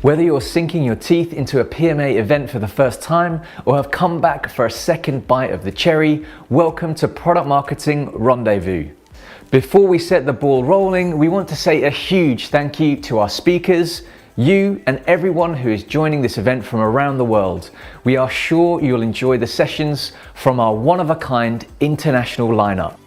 Whether you're sinking your teeth into a PMA event for the first time or have come back for a second bite of the cherry, welcome to Product Marketing Rendezvous. Before we set the ball rolling, we want to say a huge thank you to our speakers, you and everyone who is joining this event from around the world. We are sure you'll enjoy the sessions from our one-of-a-kind international lineup.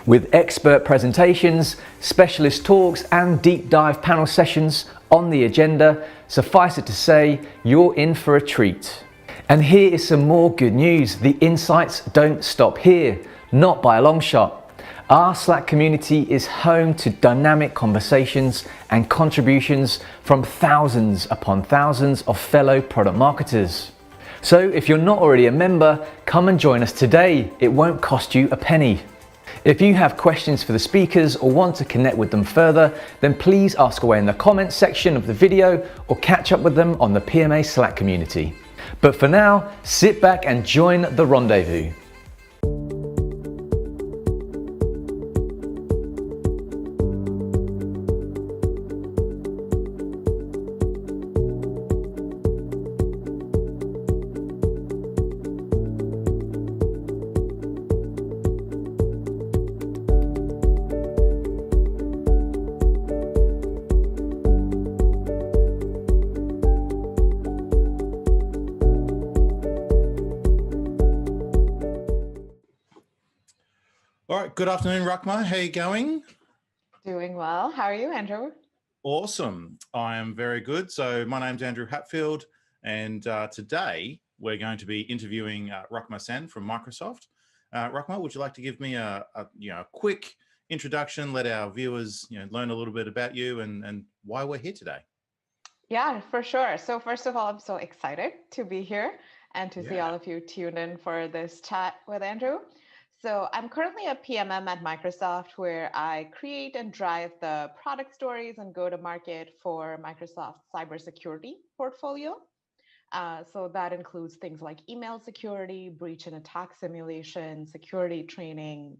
With expert presentations, specialist talks and deep dive panel sessions on the agenda, suffice it to say, you're in for a treat. And here is some more good news. The insights don't stop here, not by a long shot. Our Slack community is home to dynamic conversations and contributions from thousands upon thousands of fellow product marketers. So if you're not already a member, come and join us today. It won't cost you a penny. If you have questions for the speakers or want to connect with them further, then please ask away in the comments section of the video or catch up with them on the PMA Slack community. But for now, sit back and join the rendezvous. All right, good afternoon, Rukma. How are you going? Doing well. How are you, Andrew? Awesome. I am very good. So my name's Andrew Hatfield, and today we're going to be interviewing Rukma Sen from Microsoft. Rukma, would you like to give me a quick introduction, let our viewers learn a little bit about you and why we're here today? Yeah, for sure. So first of all, I'm so excited to be here and to see all of you tuned in for this chat with Andrew. So I'm currently a PMM at Microsoft, where I create and drive the product stories and go to market for Microsoft's cybersecurity portfolio. So that includes things like email security, breach and attack simulation, security training,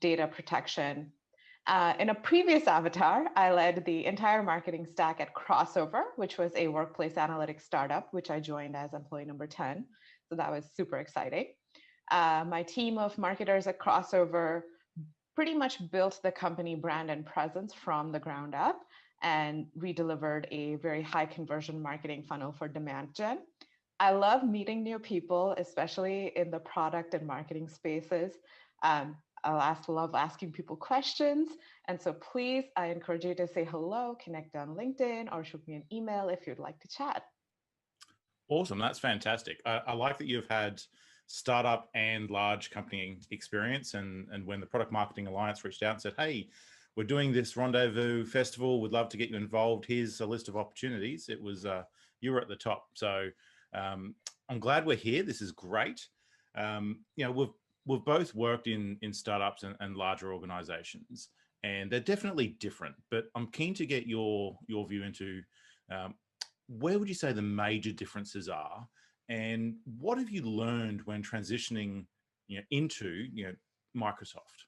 data protection. In a previous avatar, I led the entire marketing stack at Crossover, which was a workplace analytics startup, which I joined as employee number 10. So that was super exciting. My team of marketers at Crossover pretty much built the company brand and presence from the ground up, and we delivered a very high conversion marketing funnel for demand gen. I love meeting new people, especially in the product and marketing spaces. Love asking people questions. And so please, I encourage you to say hello, connect on LinkedIn, or shoot me an email if you'd like to chat. Awesome. That's fantastic. I like that you've had startup and large company experience, and when the Product Marketing Alliance reached out and said, hey, we're doing this Rendezvous Festival, we'd love to get you involved, here's a list of opportunities, it was you were at the top. So I'm glad we're here. This is great. We've both worked in startups and larger organizations, and they're definitely different, but I'm keen to get your view into where would you say the major differences are, and what have you learned when transitioning into Microsoft?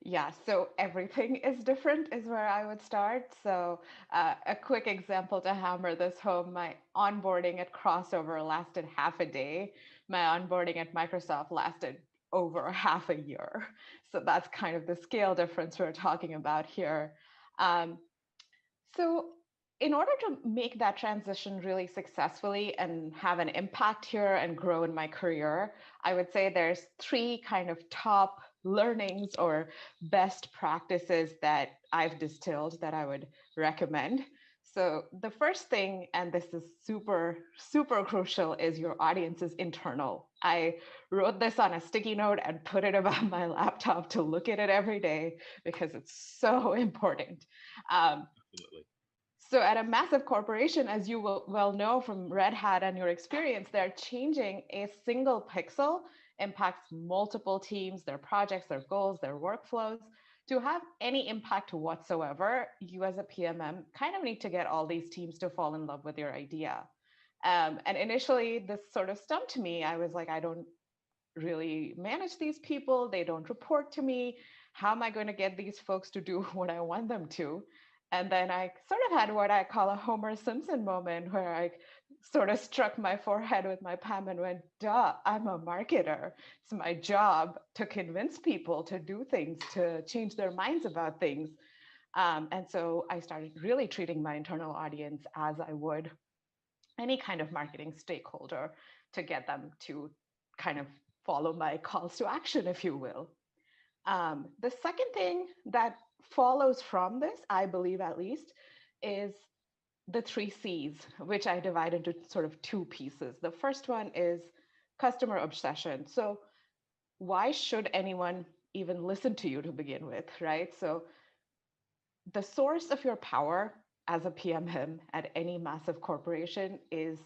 Yeah, so everything is different is where I would start. So a quick example to hammer this home, my onboarding at Crossover lasted half a day. My onboarding at Microsoft lasted over half a year. So that's kind of the scale difference we're talking about here. So in order to make that transition really successfully and have an impact here and grow in my career, I would say there's three kind of top learnings or best practices that I've distilled that I would recommend. So the first thing, and this is super, super crucial, is your audience is internal. I wrote this on a sticky note and put it above my laptop to look at it every day because it's so important. Absolutely. So at a massive corporation, as you will well know from Red Hat and your experience, they're changing a single pixel impacts multiple teams, their projects, their goals, their workflows. To have any impact whatsoever, you as a PMM kind of need to get all these teams to fall in love with your idea. And initially, this sort of stumped me. I was like, I don't really manage these people. They don't report to me. How am I going to get these folks to do what I want them to? And then I sort of had what I call a Homer Simpson moment where I sort of struck my forehead with my palm and went, duh, I'm a marketer. It's my job to convince people to do things, to change their minds about things. And so I started really treating my internal audience as I would any kind of marketing stakeholder to get them to kind of follow my calls to action, if you will. The second thing that follows from this, I believe at least, is the three C's, which I divide into sort of two pieces. The first one is customer obsession. So, why should anyone even listen to you to begin with, right? So, the source of your power as a PMM at any massive corporation is